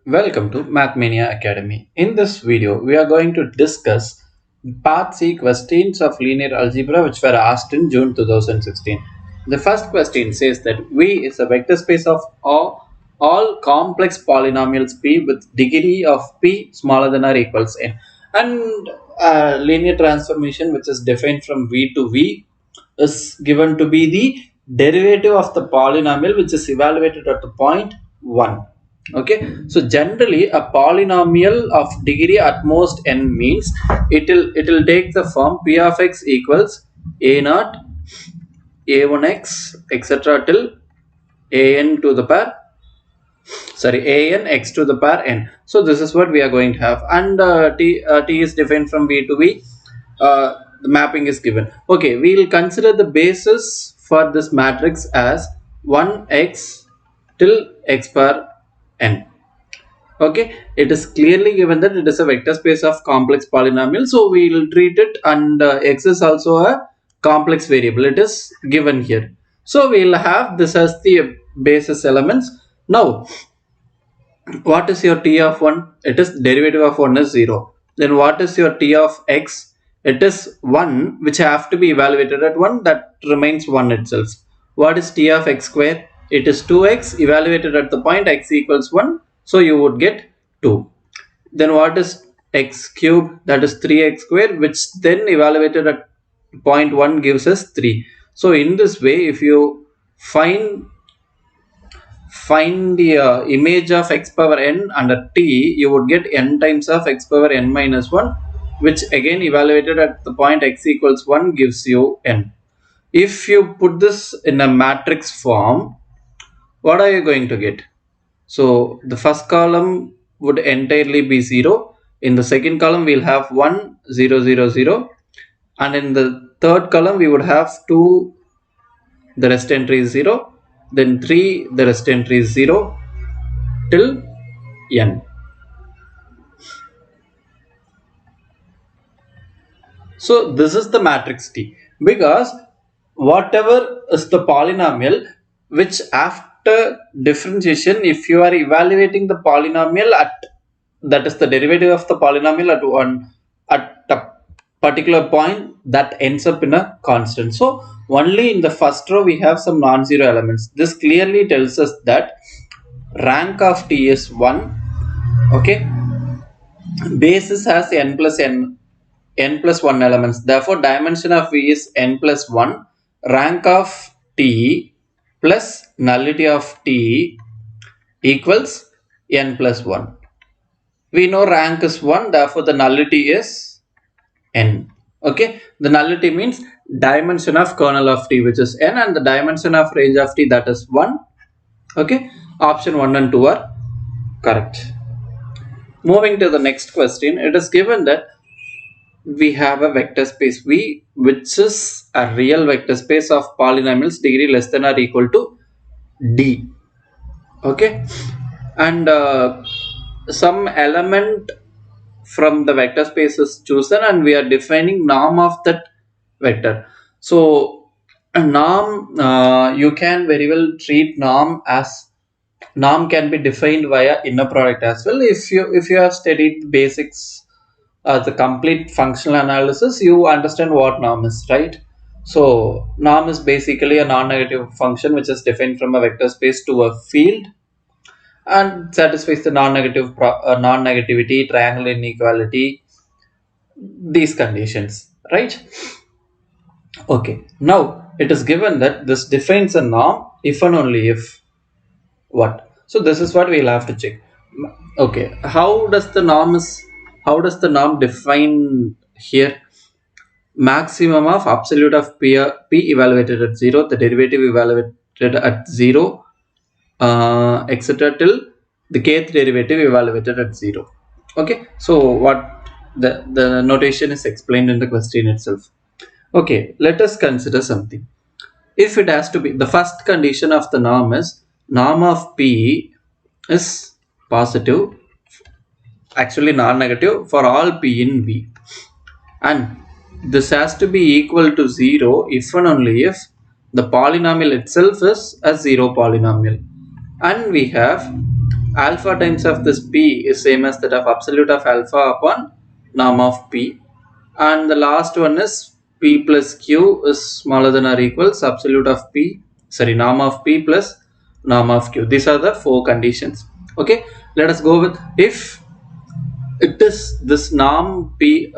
Welcome to Mathmania Academy. In this video, we are going to discuss Part C questions of linear algebra which were asked in June 2016. The first question says that V is a vector space of all complex polynomials P with degree of P smaller than or equals n. And linear transformation which is defined from V to V is given to be the derivative of the polynomial which is evaluated at the point 1. Okay, so generally a polynomial of degree at most n means it will take the form p of x equals a naught a1x etc till an to the power an x to the power n. So this is what we are going to have, and t is defined from v to v. The mapping is given. Okay, we will consider the basis for this matrix as 1x till x power n. Okay, it is clearly given that it is a vector space of complex polynomial, so we will treat it, and x is also a complex variable. It is given here, so we will have this as the basis elements. Now what is your t of 1? It is derivative of 1 is 0. Then what is your t of x? It is 1 which have to be evaluated at 1, that remains 1 itself. What is t of x square? It is 2x evaluated at the point x equals 1, so you would get 2. Then what is x cube? That is 3x square, which then evaluated at point 1 gives us 3. So in this way, if you find the image of x power n under t, you would get n times of x power n minus 1, which again evaluated at the point x equals 1 gives you n. If you put this in a matrix form, what are you going to get? So the first column would entirely be 0. In the second column we'll have 1 0 0 0, and in the third column we would have 2, the rest entry is 0, then 3, the rest entry is 0 till n. So this is the matrix T, because whatever is the polynomial which after differentiation, if you are evaluating the polynomial at, that is the derivative of the polynomial at a particular point, that ends up in a constant. So only in the first row we have some non-zero elements. This clearly tells us that rank of T is 1. Okay, basis has n plus 1 elements, therefore dimension of V is n plus 1. Rank of T plus nullity of T equals n plus 1. We know rank is 1, therefore the nullity is n. Okay, the nullity means dimension of kernel of T, which is n, and the dimension of range of T, that is 1. Okay, option 1 and 2 are correct. Moving to the next question, it is given that we have a vector space V which is a real vector space of polynomials degree less than or equal to D. Okay, and some element from the vector space is chosen, and we are defining norm of that vector. So a norm, you can very well treat norm as, norm can be defined via inner product as well. If you have studied basics, the complete functional analysis, you understand what norm is, right? So norm is basically a non-negative function which is defined from a vector space to a field and satisfies the non-negativity, triangle inequality, these conditions, right? Okay, now it is given that this defines a norm if and only if what. So this is what we'll have to check. Okay, how does the norm define here? Maximum of absolute of p evaluated at 0, the derivative evaluated at 0, etc till the kth derivative evaluated at 0. Okay, so what the notation is explained in the question itself. Okay, let us consider something. If it has to be, the first condition of the norm is norm of p is positive, actually non-negative, for all p in V, and this has to be equal to 0 if and only if the polynomial itself is a 0 polynomial, and we have alpha times of this p is same as that of absolute of alpha upon norm of p, and the last one is p plus q is smaller than or equals absolute of p, sorry, norm of p plus norm of q. These are the four conditions. Okay, let us go with if it is this norm p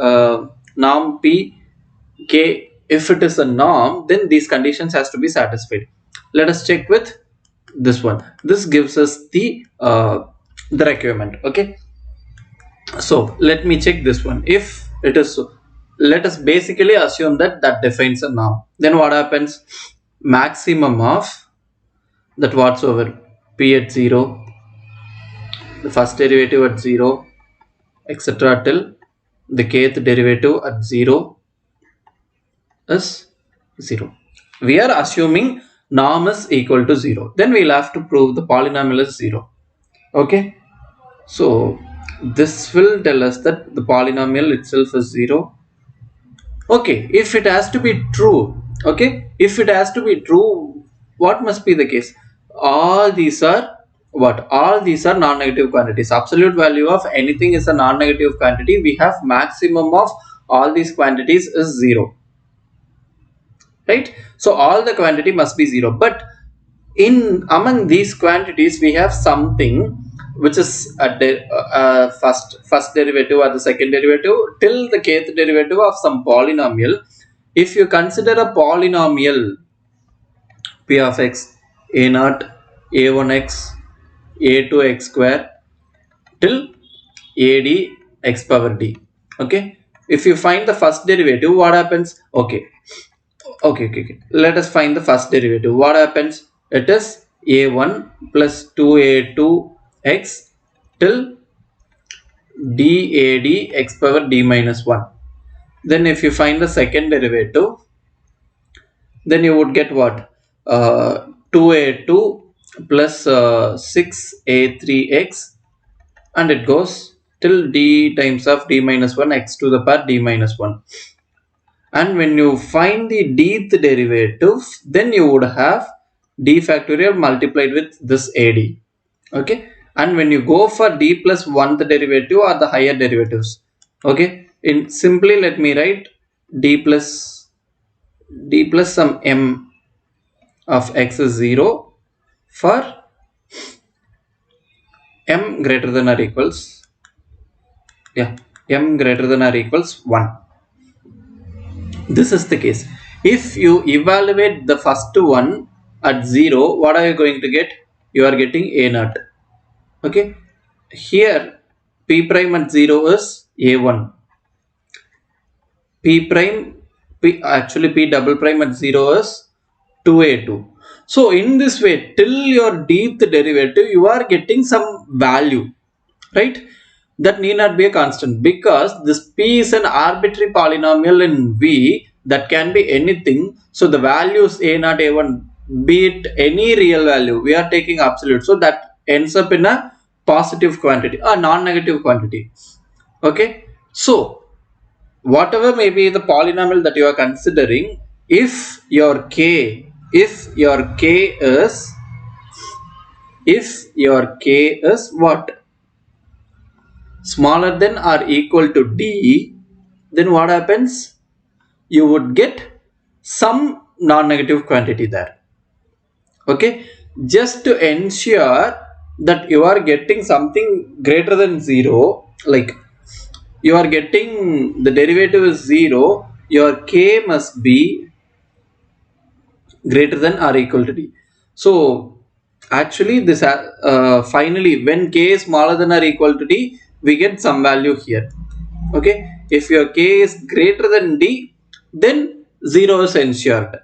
k, if it is a norm, then these conditions has to be satisfied. Let us check with this one. This gives us the requirement. Okay, so let me check this one. If it is so, let us basically assume that that defines a norm. Then what happens? Maximum of that whatsoever p at 0, the first derivative at 0, etc., till the kth derivative at 0 is 0. We are assuming norm is equal to 0. Then we'll have to prove the polynomial is 0. Okay, so this will tell us that the polynomial itself is 0. Okay, if it has to be true, okay, if it has to be true, what must be the case? All these are what? All these are non-negative quantities. Absolute value of anything is a non-negative quantity. We have maximum of all these quantities is 0, right? So all the quantity must be 0, but in among these quantities we have something which is a first derivative or the second derivative till the kth derivative of some polynomial. If you consider a polynomial p of x a naught a1x a2x square till ad x power d. Okay, if you find the first derivative, what happens? Okay, let us find the first derivative. What happens? It is a1 plus 2a2x till dad x power d minus 1. Then if you find the second derivative, then you would get what? 2a2 plus 6a3x, and it goes till d times of d minus 1 x to the power d minus 1. And when you find the dth derivative, then you would have d factorial multiplied with this ad. Okay, and when you go for d plus 1th derivative or the higher derivatives, okay, in simply let me write d plus some m of x is 0 for m greater than or equals, yeah, m greater than or equals 1. This is the case. If you evaluate the first one at 0, what are you going to get? You are getting a naught. Okay, here p prime at 0 is a1, p prime actually p double prime at 0 is 2a2. So in this way, till your dth derivative you are getting some value, right? That need not be a constant, because this p is an arbitrary polynomial in V that can be anything. So the values a naught a1, be it any real value, we are taking absolute, so that ends up in a positive quantity, a non-negative quantity. Okay, so whatever may be the polynomial that you are considering, if your k is what? Smaller than or equal to d, then what happens? You would get some non-negative quantity there. Okay, just to ensure that you are getting something greater than 0, like you are getting the derivative is 0, your k must be greater than or equal to d. So actually this finally when k is smaller than or equal to d, we get some value here. Okay, if your k is greater than d, then 0 is ensured.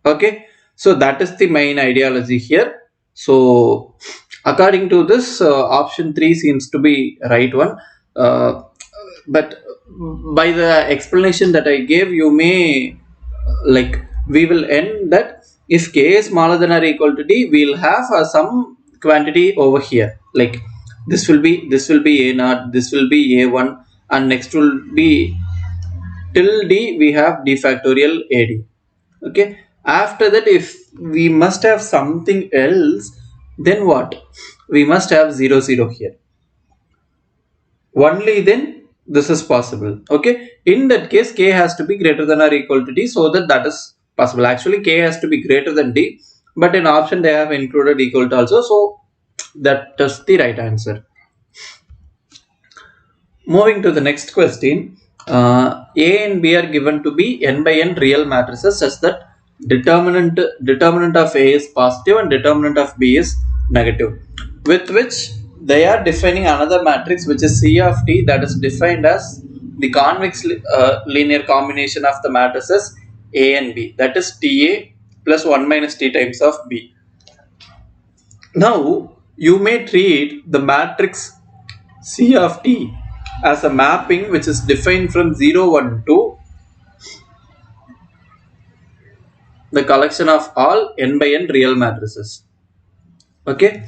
Okay, so that is the main ideology here. So according to this, option 3 seems to be right one, uh, but by the explanation that I gave, you may like we will end that if k is smaller than or equal to d, we'll have some quantity over here, like this will be a naught, this will be a1, and next will be till d we have d factorial ad. Okay, after that if we must have something else, then what? we must have 0 0 here. Only then this is possible. Okay, in that case k has to be greater than or equal to d, so that is possible. Actually k has to be greater than d, but in option they have included equal to also, so that is the right answer. Moving to the next question, A and B are given to be n by n real matrices such that determinant of A is positive and determinant of B is negative, with which they are defining another matrix which is C of T, that is defined as the convex linear combination of the matrices A and B, that is TA plus 1 minus T times of B. Now you may treat the matrix C of T as a mapping which is defined from 0 1 to the collection of all n by n real matrices. Okay,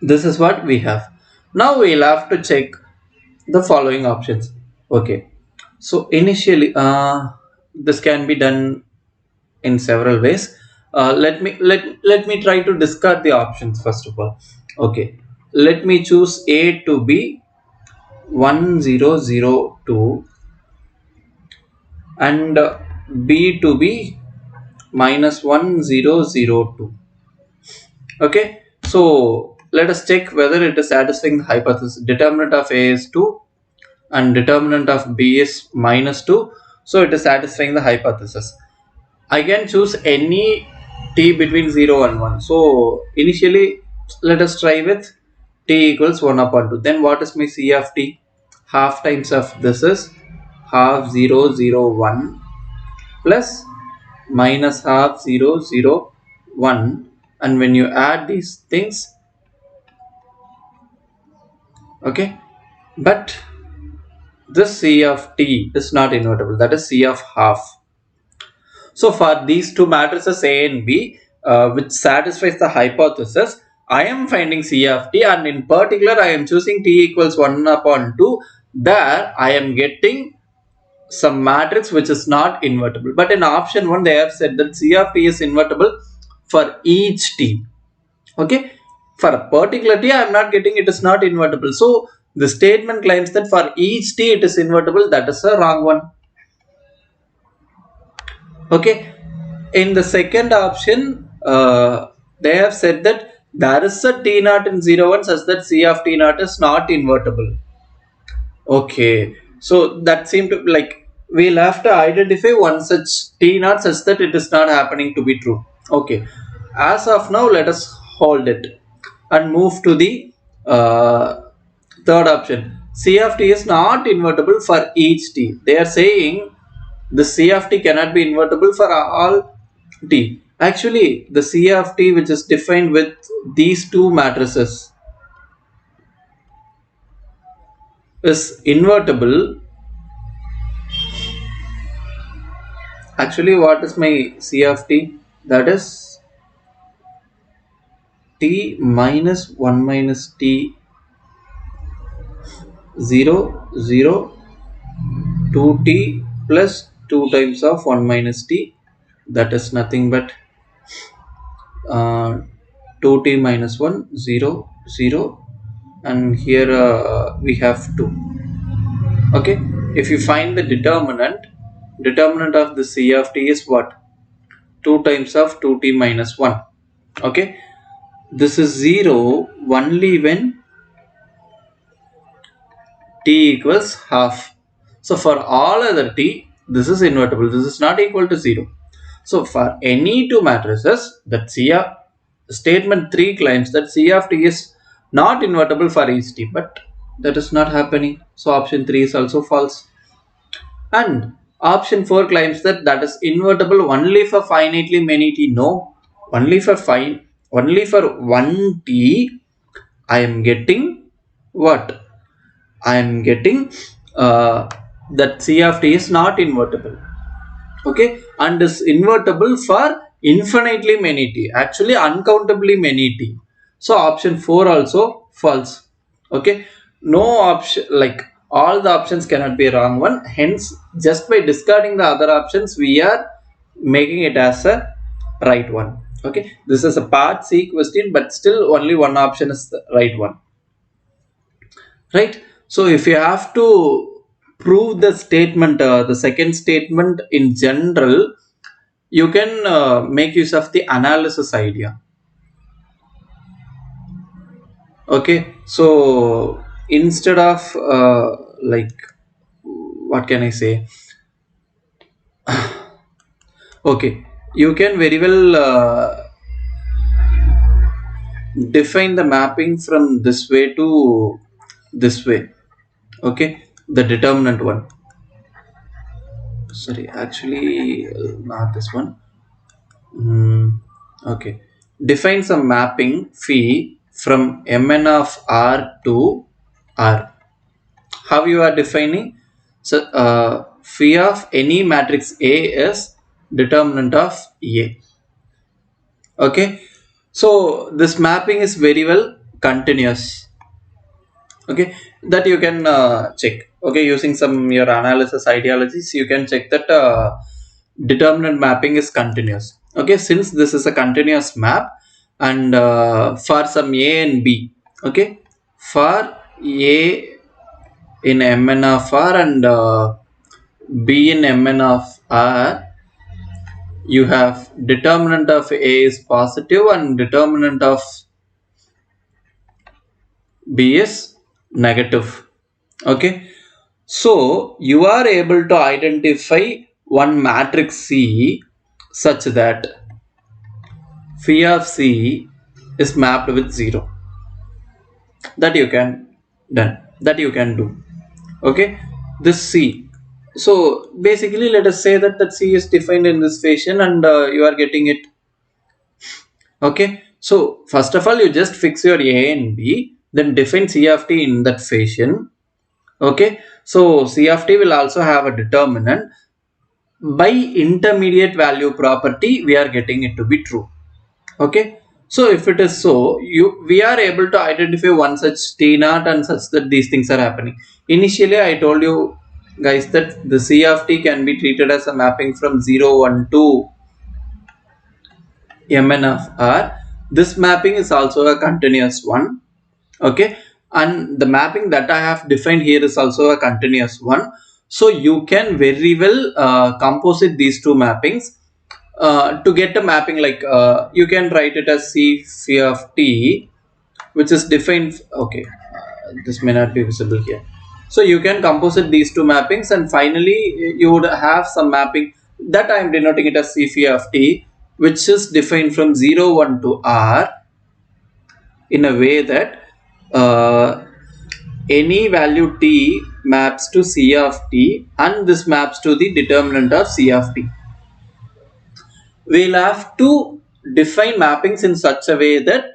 this is what we have. Now we'll have to check the following options. Okay, so initially this can be done in several ways. Let me try to discard the options first of all. Okay, let me choose A to be 1002 and B to be minus 1002. Okay, so let us check whether it is satisfying the hypothesis. Determinant of A is 2 and determinant of B is minus 2, so it is satisfying the hypothesis. I can choose any t between 0 and 1. So initially let us try with t equals 1 upon 2. Then what is my C of t? Half times of this is half 0 0 1 plus minus half 0 0 1, and when you add these things, okay, but this C of t is not invertible, that is C of half. So for these two matrices A and B, which satisfies the hypothesis, I am finding C of t, and in particular I am choosing t equals 1 upon 2. There I am getting some matrix which is not invertible. But in option 1 they have said that C of t is invertible for each t. Okay, for a particular t I am not getting it is not invertible. So the statement claims that for each t it is invertible. That is a wrong one. Okay, in the second option they have said that there is a t naught in 0 1 such that C of t naught is not invertible. Okay, so that seemed to like we'll have to identify one such t naught such that it is not happening to be true. Okay, as of now let us hold it and move to the third option. C of t is not invertible for each t. They are saying the C of t cannot be invertible for all t. Actually, the C of t which is defined with these two matrices is invertible. Actually, what is my C of t? That is t minus 1 minus t 0 0 2t plus 2 times of 1 minus t, that is nothing but 2t minus 1 0 0, and here we have 2. Okay, if you find the determinant of the C of t is what? 2 times of 2t minus 1. Okay, this is 0 only when t equals half. So for all other t, this is invertible. This is not equal to 0. So for any two matrices, that C of statement 3 claims that C of t is not invertible for each t, but that is not happening. So option 3 is also false. And option 4 claims that that is invertible only for finitely many t. No, only for one t. I am getting what? I am getting that C of t is not invertible. Okay, and is invertible for infinitely many t, actually uncountably many t. So option 4 also false. Okay, no option, like all the options cannot be a wrong one, hence just by discarding the other options we are making it as a right one. Okay, this is a part C question, but still only one option is the right one, right? So if you have to prove the statement, the second statement in general, you can make use of the analysis idea. Okay, so instead of like, what can I say? Okay, you can very well define the mapping from this way to this way. Okay, the determinant one. Sorry, actually, not this one. Okay, define some mapping phi from Mn of R to R. How you are defining? So phi of any matrix A is determinant of A. Okay, so this mapping is very well continuous. Okay, that you can check. Okay, using some your analysis ideologies, you can check that determinant mapping is continuous. Okay, since this is a continuous map, and for some A and B. Okay, for A in Mn of R and B in Mn of R, you have determinant of A is positive and determinant of B is negative. Okay, so you are able to identify one matrix C such that phi of C is mapped with 0. That you can done. That you can do. Okay, this C. So basically, let us say that C is defined in this fashion, and you are getting it. Okay, so first of all, you just fix your A and B, then define C of T in that fashion. Okay, so C of T will also have a determinant. By intermediate value property, we are getting it to be true. Okay, so if it is so, we are able to identify one such T naught and such that these things are happening. Initially, I told you guys that the C of T can be treated as a mapping from 0 1 to Mn of R. This mapping is also a continuous one. Okay, and the mapping that I have defined here is also a continuous one. So you can very well composite these two mappings to get a mapping like you can write it as C phi of T, which is defined. Okay, this may not be visible here. So you can composite these two mappings, and finally you would have some mapping that I am denoting it as C phi of T, which is defined from 0 1 to R in a way that uh, any value T maps to C of T, and this maps to the determinant of C of T. We'll have to define mappings in such a way that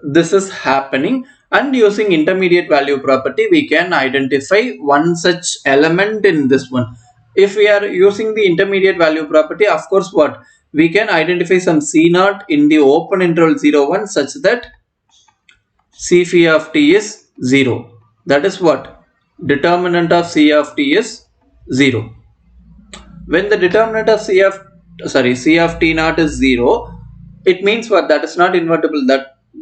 this is happening, and using intermediate value property we can identify one such element in this one. If we are using the intermediate value property, of course, what we can identify some C naught in the open interval 0 1 such that C phi of T is 0. That is what determinant of C of T is 0. When the determinant of C of T naught is 0, it means what? That is not invertible.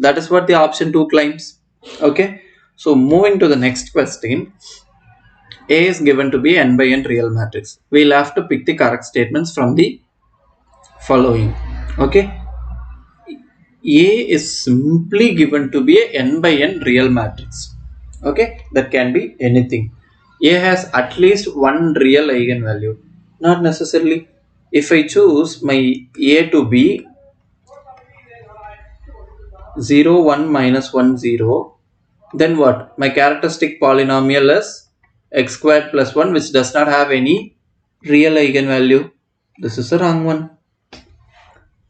That is what the option 2 claims. Okay, so moving to the next question. A is given to be n by n real matrix. We'll have to pick the correct statements from the following. Okay, A is simply given to be a n by n real matrix. Okay, that can be anything. A has at least one real eigenvalue. Not necessarily. If I choose my A to be 0 1 minus 1 0, then what? My characteristic polynomial is x squared plus 1, which does not have any real eigenvalue. This is the wrong one.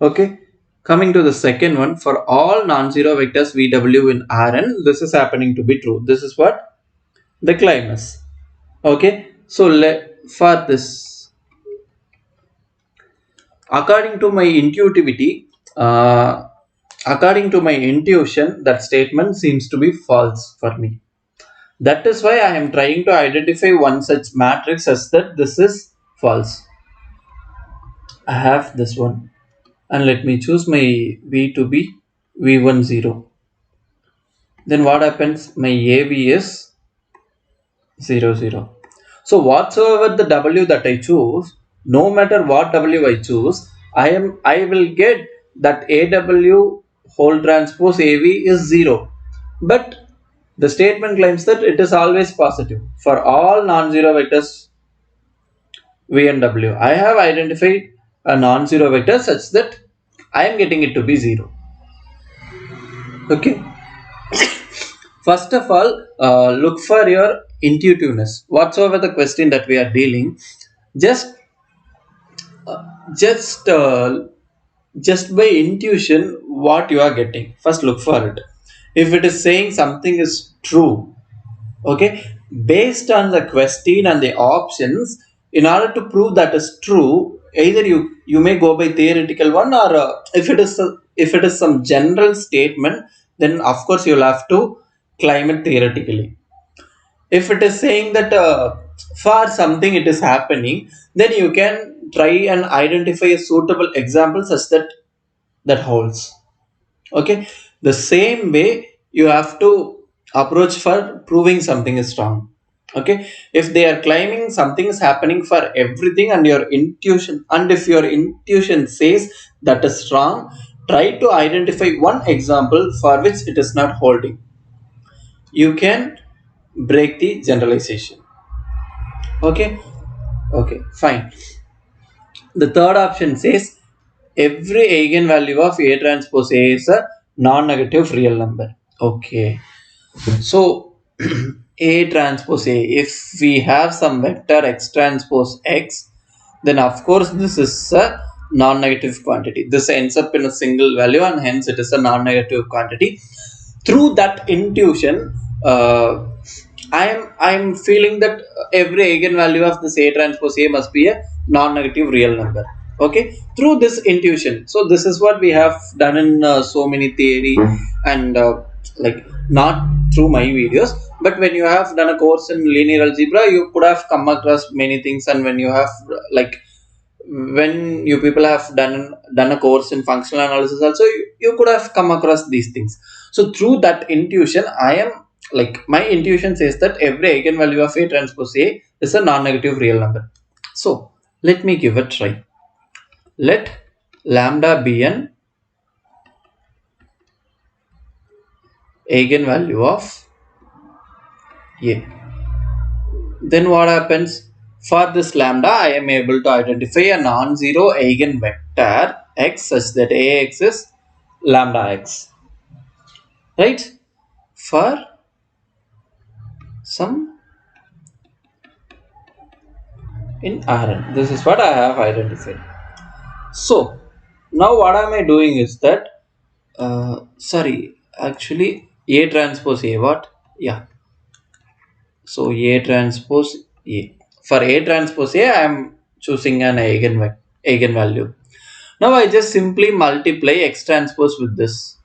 Okay, coming to the second one, for all non-zero vectors VW in Rn, this is happening to be true. This is what the claim is. Okay, so for this, according to my intuitivity, according to my intuition, that statement seems to be false for me. That is why I am trying to identify one such matrix as that this is false. I have this one. and let me choose my V to be V10. Then what happens? My AB is 00. So whatsoever the W that I choose, no matter what W I choose, I will get that AW whole transpose AV is 0. But the statement claims that it is always positive for all non-zero vectors V and W. I have identified a non-zero vector such that I am getting it to be 0. Okay. First of all, look for your intuitiveness. Whatsoever the question that we are dealing, just just uh, just by intuition what you are getting. First, look for it. If it is saying something is true, okay, based on the question and the options, in order to prove that is true, either you may go by theoretical one, or if it is some general statement, then of course you'll have to climb it theoretically. If it is saying that for something it is happening, then you can try and identify a suitable example such that that holds. Okay, the same way you have to approach for proving something is wrong. Okay, if they are claiming something is happening for everything, and your intuition, and if your intuition says that is wrong, try to identify one example for which it is not holding. You can break the generalization. Okay, okay, fine. The third option says every eigenvalue of A transpose A is a non-negative real number. Okay, so A transpose A, if we have some vector X transpose X, then of course this is a non-negative quantity. This ends up in a single value, and hence it is a non-negative quantity. Through that intuition, I'm feeling that every eigenvalue of this A transpose A must be a non-negative real number. Okay, through this intuition. So this is what we have done in so many theory, and like, not through my videos, but when you have done a course in linear algebra, you could have come across many things. And when you have, like, when you people have done a course in functional analysis also, you could have come across these things. So through that intuition, I am, like, my intuition says that every eigenvalue of A transpose A is a non-negative real number. So let me give a try. Let lambda be an eigenvalue of A. Then what happens? For this lambda, I am able to identify a non-zero eigenvector x such that Ax is lambda x. Right? For some in Rn. This is what I have identified. So now what am I doing is that, sorry, actually A transpose A, what? Yeah. So A transpose A. For A transpose A, I am choosing an eigenvalue. Now I just simply multiply X transpose with this.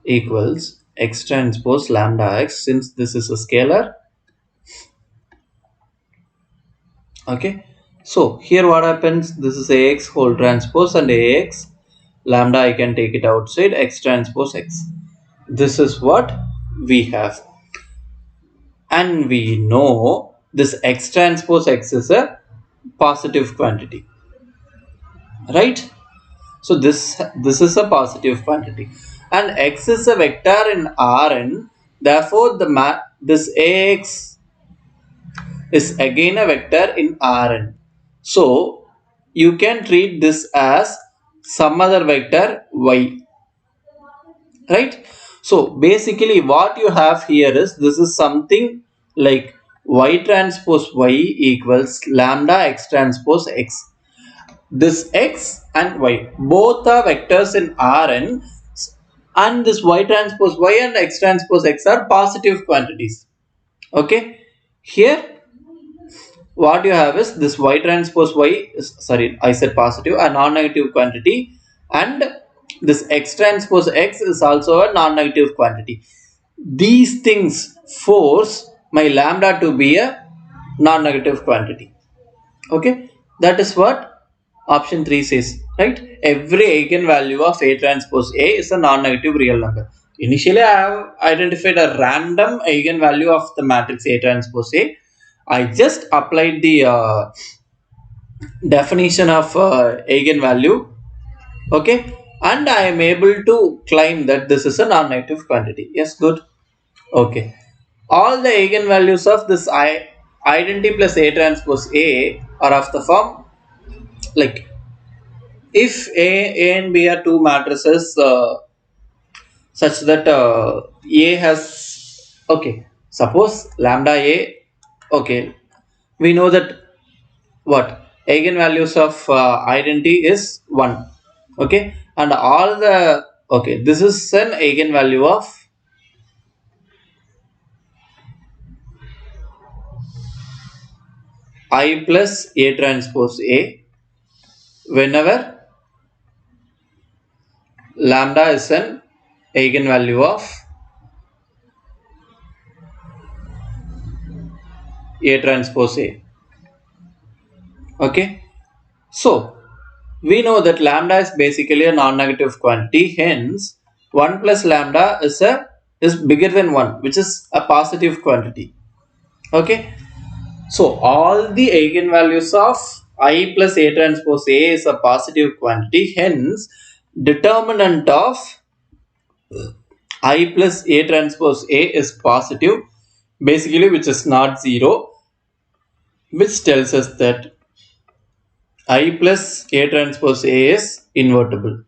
Equals X transpose lambda X, since this is a scalar. Okay, so here what happens? This is Ax whole transpose, and Ax lambda, I can take it outside, X transpose X. This is what we have, and we know this X transpose X is a positive quantity, right? So this is a positive quantity, and X is a vector in Rn. Therefore this Ax is again a vector in Rn. So you can treat this as some other vector y, right? So basically what you have here is, this is something like y transpose y equals lambda X transpose X. This X and Y both are vectors in Rn, and this Y transpose Y and X transpose X are positive quantities. Okay, here what you have is this Y transpose Y is, sorry, I said positive, a non-negative quantity, and this X transpose X is also a non-negative quantity. These things force my lambda to be a non-negative quantity. Okay, that is what option 3 says, right? Every eigenvalue of A transpose A is a non-negative real number. Initially, I have identified a random eigenvalue of the matrix A transpose A. I just applied the definition of eigenvalue, okay, and I am able to claim that this is a non-negative quantity. Yes, good. Okay, all the eigenvalues of this identity plus A transpose A are of the form like, if A and B are two matrices such that A has, okay, suppose lambda A, okay, we know that what eigenvalues of identity is 1, okay, and all the, okay, this is an eigenvalue of I plus A transpose A whenever lambda is an eigenvalue of A transpose A. Okay, so we know that lambda is basically a non-negative quantity, hence 1 plus lambda is bigger than 1, which is a positive quantity. Okay, so all the eigenvalues of I plus A transpose A is a positive quantity, hence determinant of I plus A transpose A is positive, basically, which is not 0, which tells us that I plus A transpose A is invertible.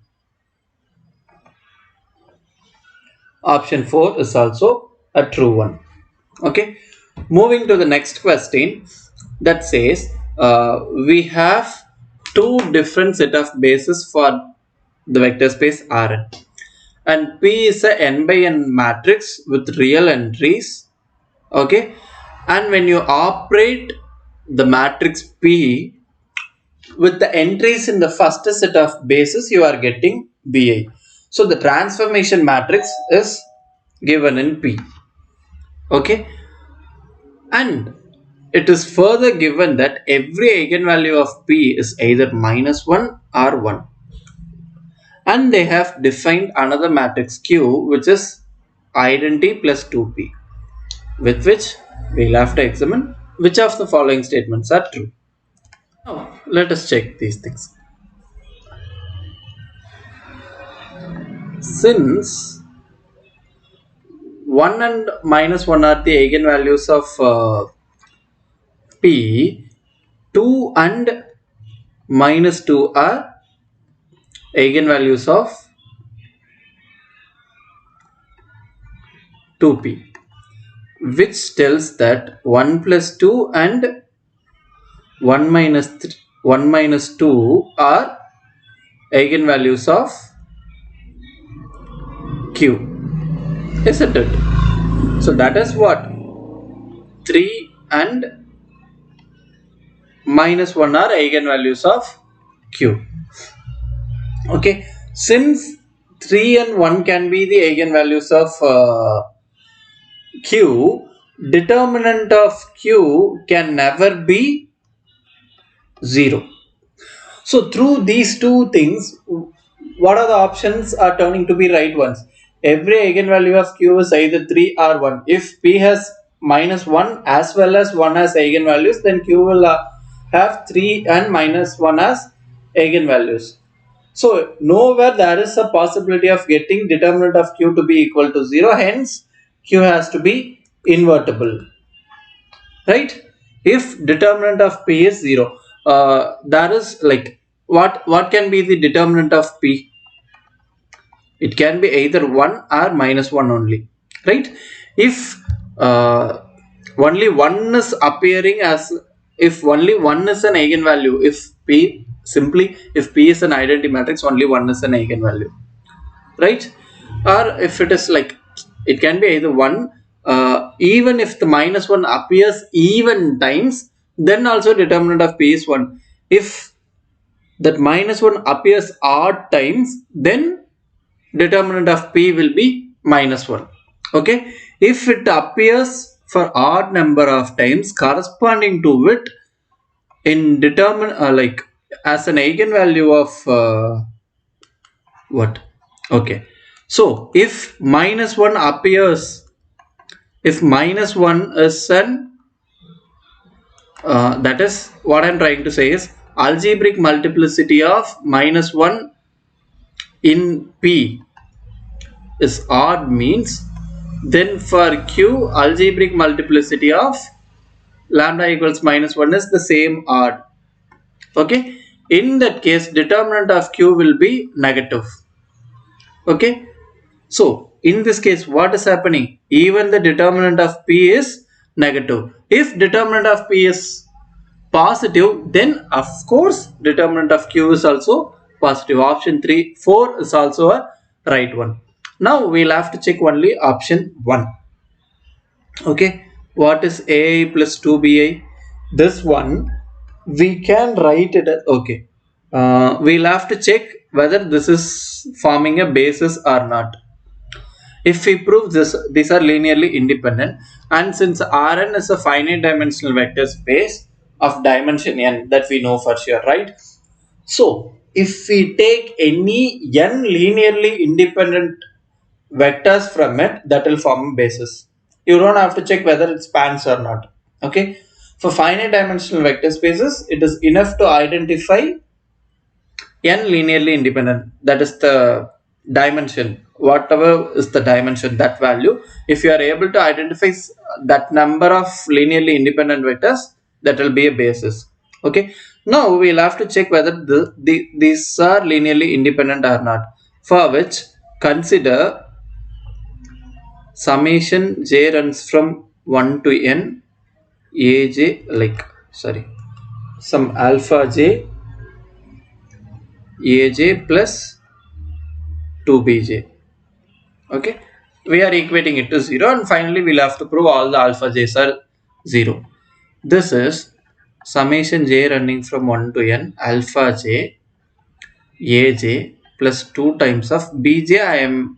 Option 4 is also a true one. Okay, moving to the next question that says we have two different set of bases for the vector space Rn, and P is a n by n matrix with real entries. Okay, and when you operate the matrix P with the entries in the first set of bases, you are getting Bi. So the transformation matrix is given in P. Okay, and it is further given that every eigenvalue of P is either minus 1 or 1. And they have defined another matrix Q, which is identity plus 2P, with which we'll have to examine which of the following statements are true. Now, let us check these things. Since 1 and minus 1 are the eigenvalues of P, 2 and minus 2 are eigenvalues of 2P, which tells that 1 plus 2 and 1 minus 2 are eigenvalues of Q, isn't it? So that is what 3 and minus 1 are eigenvalues of Q. Okay, since 3 and 1 can be the eigenvalues of Q, determinant of Q can never be 0. So through these two things, what are the options are turning to be right ones? Every eigenvalue of Q is either 3 or 1. If P has minus 1 as well as 1 as eigenvalues, then Q will have 3 and minus 1 as eigenvalues. So nowhere there is a possibility of getting determinant of Q to be equal to 0. Hence, Q has to be invertible, right? If determinant of P is 0, that is like, what can be the determinant of P? It can be either 1 or minus 1 only, right? If uh, only 1 is appearing as, if only 1 is an eigenvalue, if P simply, if P is an identity matrix, only 1 is an eigenvalue, right? Or if it is like, it can be either 1, even if the minus 1 appears even times, then also determinant of P is 1. If that minus 1 appears odd times, then determinant of P will be minus 1. Okay, if it appears for odd number of times, corresponding to it, in determine like as an eigenvalue of what? Okay. So if minus 1 appears, if minus 1 is an that is what I'm trying to say is algebraic multiplicity of minus 1 in P is odd means, then for Q algebraic multiplicity of lambda equals minus 1 is the same odd. Okay, in that case determinant of Q will be negative. Okay, so in this case what is happening, even the determinant of P is negative. If determinant of P is positive, then of course determinant of Q is also positive. Option 3 4 is also a right one. Now we'll have to check only option 1. Okay, what is AI plus 2BI? This one we can write it as, okay, we'll have to check whether this is forming a basis or not. If we prove this, these are linearly independent, and since Rn is a finite dimensional vector space of dimension n, that we know for sure, right? So if we take any n linearly independent vectors from it, that will form a basis. You don't have to check whether it spans or not. Okay, for finite dimensional vector spaces, it is enough to identify n linearly independent, that is the dimension, whatever is the dimension, that value, if you are able to identify that number of linearly independent vectors, that will be a basis. Okay, now we'll have to check whether these are linearly independent or not, for which consider summation j runs from 1 to n aj, like sorry, some alpha j aj plus 2bj. Okay, we are equating it to 0, and finally we'll have to prove all the alpha j's are 0. This is summation j running from 1 to n alpha j aj plus 2 times of bj. I am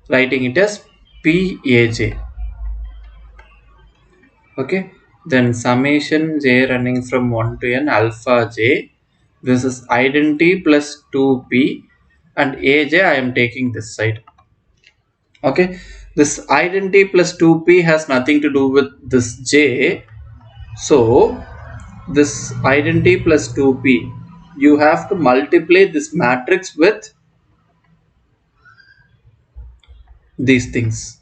writing it as paj. Okay, then summation j running from 1 to n alpha j, this is identity plus 2p, and aj I am taking this side. Okay, this identity plus 2p has nothing to do with this j, so this identity plus 2p, you have to multiply this matrix with these things,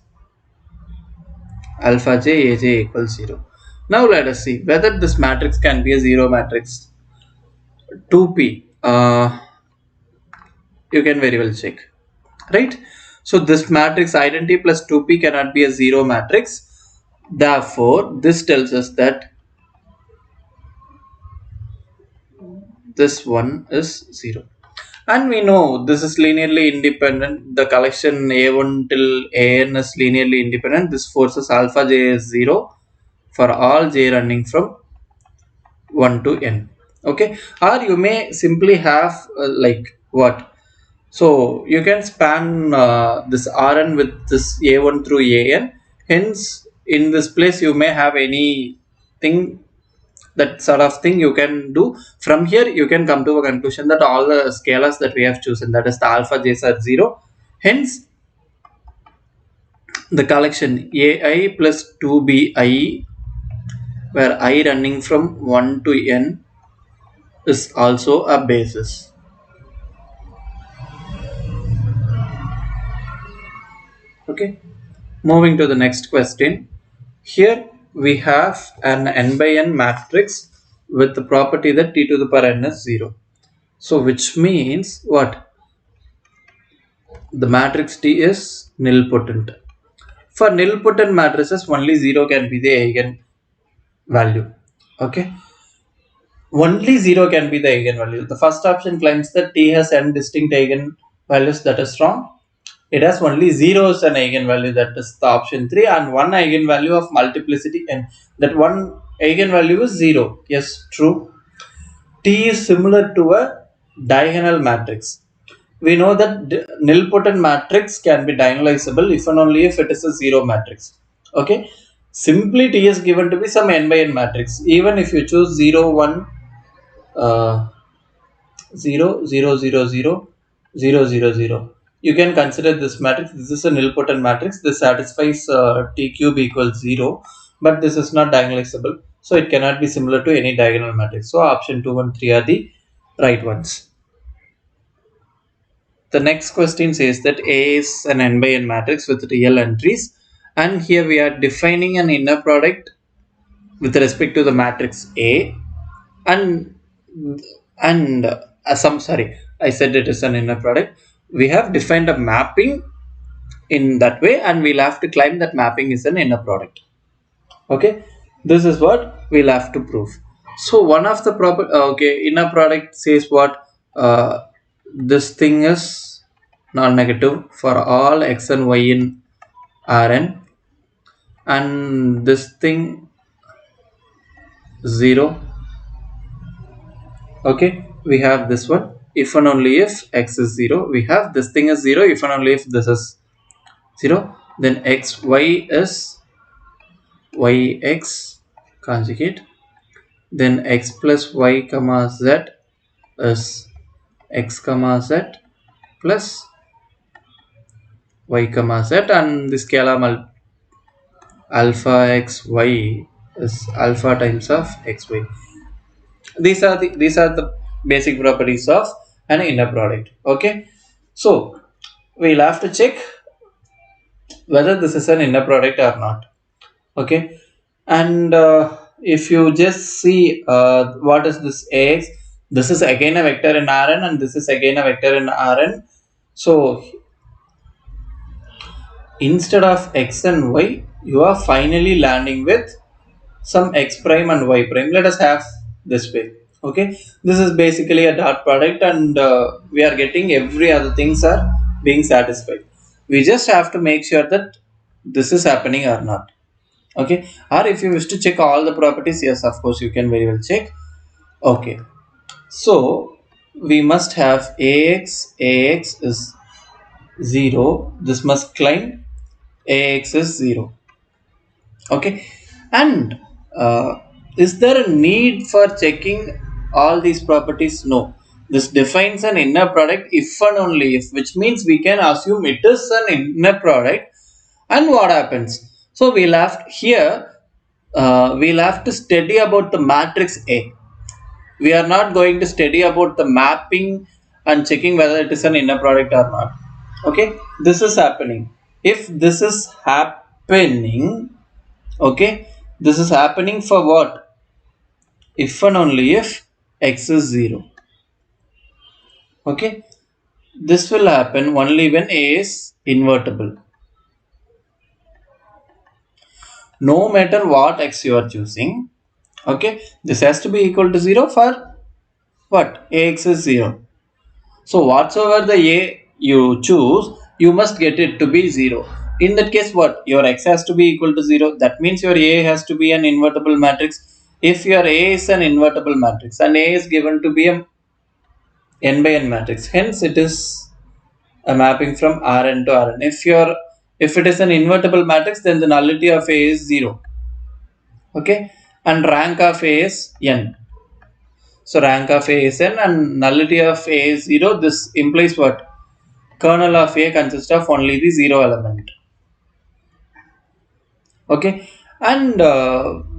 alpha j aj equals 0. Now let us see whether this matrix can be a 0 matrix. 2p, you can very well check, right? So this matrix identity plus 2p cannot be a 0 matrix, therefore this tells us that this one is 0, and we know this is linearly independent. The collection a1 till an is linearly independent. This forces alpha j is 0 for all j running from 1 to n. Okay, or you may simply have like what, so you can span this Rn with this a1 through an, hence in this place you may have anything, that sort of thing you can do. From here you can come to a conclusion that all the scalars that we have chosen, that is the alpha j's, are 0, hence the collection ai plus 2bi, where I running from 1 to n is also a basis. Okay, moving to the next question. Here we have an n by n matrix with the property that t to the power n is 0. So which means what? The matrix T is nilpotent. For nilpotent matrices, only 0 can be the eigen value. Okay, only 0 can be the eigenvalue. The first option claims that T has n distinct eigenvalues, that is wrong. It has only 0 as an eigenvalue, that is the option 3, and one eigenvalue of multiplicity n. That one eigenvalue is 0. Yes, true. T is similar to a diagonal matrix. We know that nilpotent matrix can be diagonalizable if and only if it is a 0 matrix. Okay, simply T is given to be some n by n matrix. Even if you choose 0, 1, uh, 0 0 0 0 0 0 0. You can consider this matrix. This is a nilpotent matrix. This satisfies t cube equals 0, but this is not diagonalizable, so it cannot be similar to any diagonal matrix. So option 2 and 3 are the right ones. The next question says that A is an n by n matrix with real entries, and here we are defining an inner product with respect to the matrix A, and some, sorry, I said it is an inner product. We have defined a mapping in that way, and we'll have to claim that mapping is an inner product. Okay, this is what we'll have to prove. So one of the proper, okay, inner product says what, this thing is non-negative for all x and y in Rn, and this thing 0. Okay, we have this one if and only if x is 0. We have this thing is 0 if and only if this is 0. Then xy is yx conjugate. Then x plus y comma z is x comma z plus y comma z, and the scalar alpha x y is alpha times of xy. These are the basic properties of an inner product. Okay, so we'll have to check whether this is an inner product or not. Okay, and if you just see what is this ax, this is again a vector in Rn, and this is again a vector in Rn. So instead of x and y, you are finally landing with some x prime and y prime. Let us have this way. Okay, this is basically a dot product, and we are getting every other things are being satisfied. We just have to make sure that this is happening or not. Okay, or if you wish to check all the properties, yes, of course you can very well check. Okay, so we must have ax is 0. This must claim ax is 0. Okay, and is there a need for checking all these properties? No, this defines an inner product if and only if, which means we can assume it is an inner product. And what happens? So we'll have here, we'll have to study about the matrix A. We are not going to study about the mapping and checking whether it is an inner product or not. Okay, this is happening. If this is happening, okay, this is happening for what? If and only if x is 0. Okay, this will happen only when A is invertible. No matter what x you are choosing, okay, this has to be equal to 0 for what? Ax is 0. So whatsoever the A you choose, you must get it to be 0. In that case, what? Your x has to be equal to 0. That means your A has to be an invertible matrix. If your A is an invertible matrix and A is given to be a n by n matrix, hence it is a mapping from Rn to Rn. If it is an invertible matrix, then the nullity of A is 0. Okay, and rank of A is n. So rank of A is n and nullity of A is 0. This implies what? Kernel of A consists of only the 0 element. Okay, and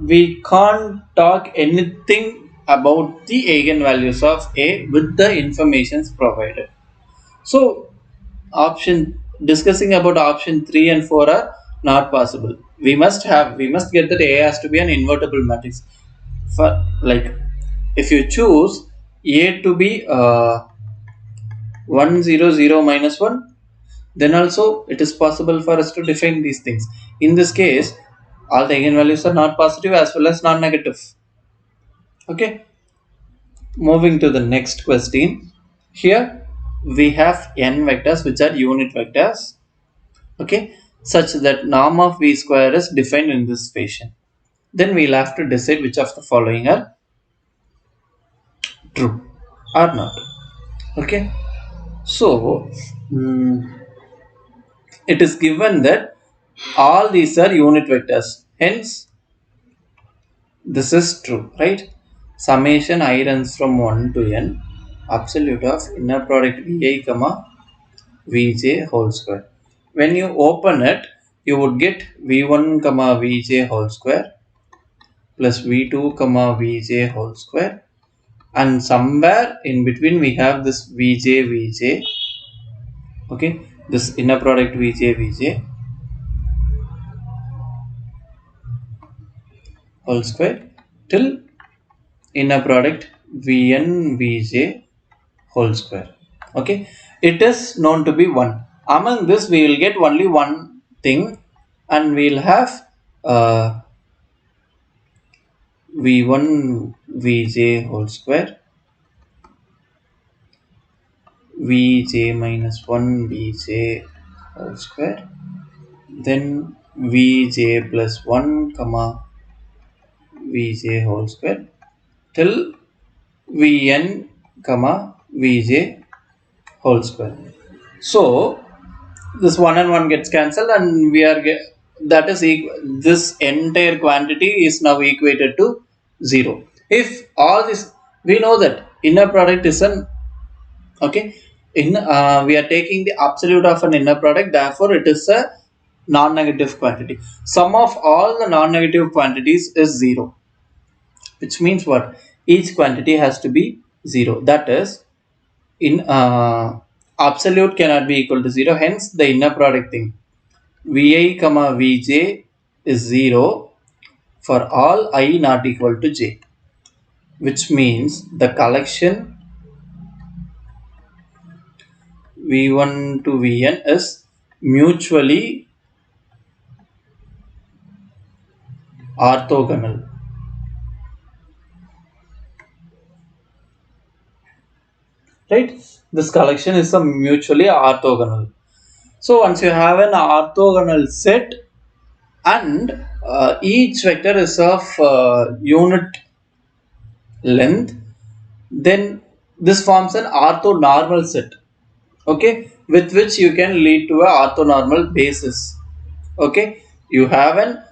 we can't talk anything about the eigenvalues of A with the informations provided. So option discussing about option 3 and 4 are not possible. We must get that A has to be an invertible matrix. For like, if you choose A to be 1 0 0 minus 1, then also it is possible for us to define these things. In this case, all the eigenvalues are not positive as well as non-negative. Okay, moving to the next question. Here we have n vectors which are unit vectors, okay, such that norm of v square is defined in this fashion. Then we'll have to decide which of the following are true or not. Okay, so it is given that all these are unit vectors, hence this is true, right? summation I runs from 1 to n, absolute of inner product Vi comma Vj whole square. When you open it, you would get V1 comma Vj whole square plus V2 comma Vj whole square, and somewhere in between we have this Vj, okay, this inner product Vj whole square till inner product Vn Vj whole square. Okay, it is known to be 1. Among this we will get only one thing, and we will have V1 Vj whole square, Vj minus 1 Vj whole square, then Vj plus 1 comma Vj whole square till Vn comma Vj whole square. So this 1 and 1 gets cancelled, and we are that is this entire quantity is now equated to 0. If all this, we know that inner product is an, okay, we are taking the absolute of an inner product, therefore it is a non-negative quantity. Sum of all the non-negative quantities is 0, which means what? Each quantity has to be 0. That is, in absolute cannot be equal to 0, hence the inner product thing Vi comma Vj is 0 for all I not equal to j, which means the collection V1 to Vn is mutually orthogonal. Right? This collection is a mutually orthogonal. So once you have an orthogonal set, and each vector is of unit length, then this forms an orthonormal set, okay, with which you can lead to a orthonormal basis. Okay, you have an,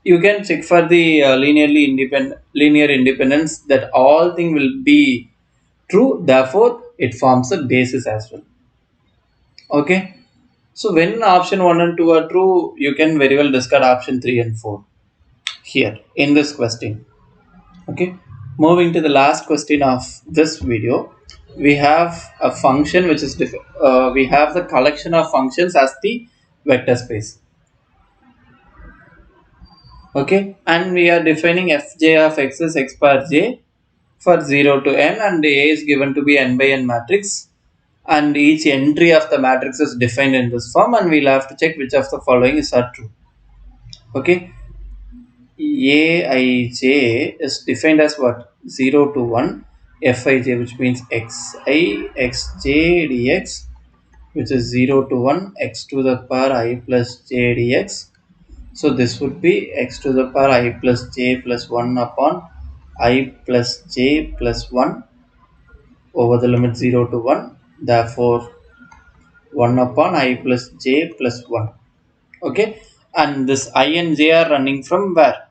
you can check for the linear independence that all thing will be true, therefore it forms a basis as well. Okay, so when option 1 and 2 are true, you can very well discard option 3 and 4 here in this question. Okay, moving to the last question of this video, we have a function which is we have the collection of functions as the vector space. Okay, and we are defining fj of x is x bar j for 0 to n, and a is given to be n by n matrix, and each entry of the matrix is defined in this form, and we'll have to check which of the following is are true. Okay, Aij is defined as what? 0 to 1 Fij, which means xi xj dx, which is 0 to 1 x to the power I plus j dx. So this would be x to the power I plus j plus 1 upon I plus j plus 1 over the limit 0 to 1. Therefore 1 upon I plus j plus 1. Okay, and this I and j are running from where?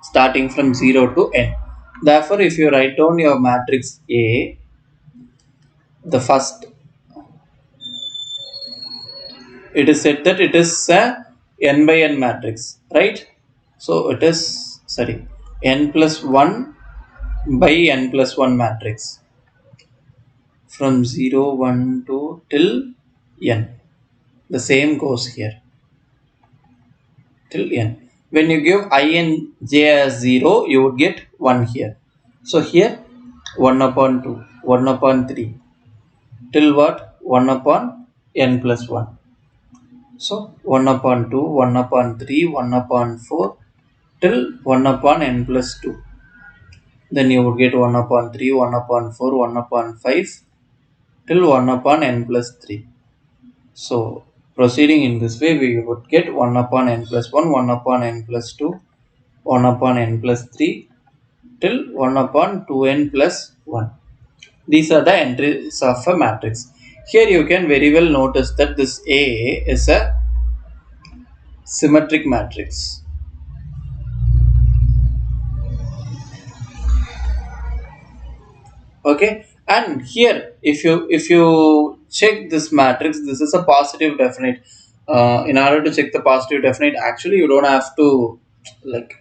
Starting from 0 to n. Therefore, if you write down your matrix A, the first, it is said that it is a n by n matrix, right? So it is, sorry, n plus 1 by n plus 1 matrix from 0, 1 to till n. The same goes here till n. When you give I and j as 0, you would get 1 here. So here 1 upon 2, 1 upon 3 till what? 1 upon n plus 1. So 1 upon 2, 1 upon 3, 1 upon 4 till 1 upon n plus 2. Then you would get 1 upon 3, 1 upon 4, 1 upon 5 till 1 upon n plus 3. So proceeding in this way, we would get 1 upon n plus 1, 1 upon n plus 2, 1 upon n plus 3 till 1 upon 2n plus 1. These are the entries of a matrix. Here you can very well notice that this A is a symmetric matrix. Okay, and here if you check this matrix, this is a positive definite. In order to check the positive definite, actually you don't have to like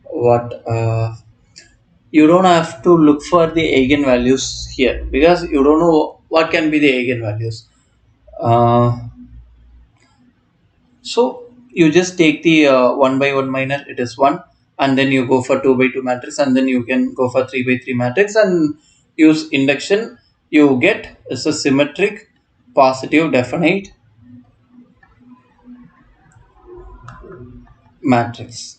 what you don't have to look for the eigenvalues here because you don't know what can be the eigenvalues. Uh, so you just take the 1 by 1 minor, it is 1, and then you go for 2 by 2 matrix, and then you can go for 3 by 3 matrix and use induction. You get is a symmetric positive definite matrix.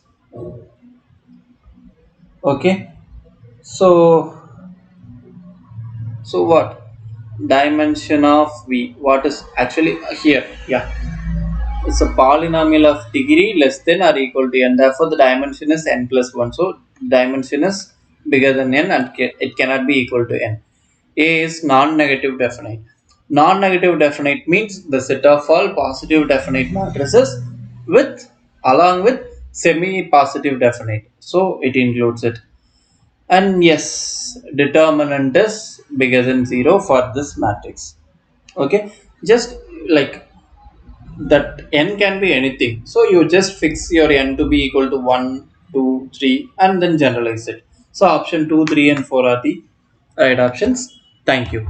Okay, so what dimension of V, what is actually here? Yeah, it's a polynomial of degree less than or equal to n. Therefore, the dimension is n plus 1. So, dimension is bigger than n and it cannot be equal to n. A is non-negative definite. Non-negative definite means the set of all positive definite matrices with along with semi-positive definite. So, it includes it. And yes, determinant is bigger than 0 for this matrix. Okay, just like that n can be anything, so you just fix your n to be equal to 1, 2, 3, and then generalize it. So option 2, 3, and 4 are the right options. Thank you.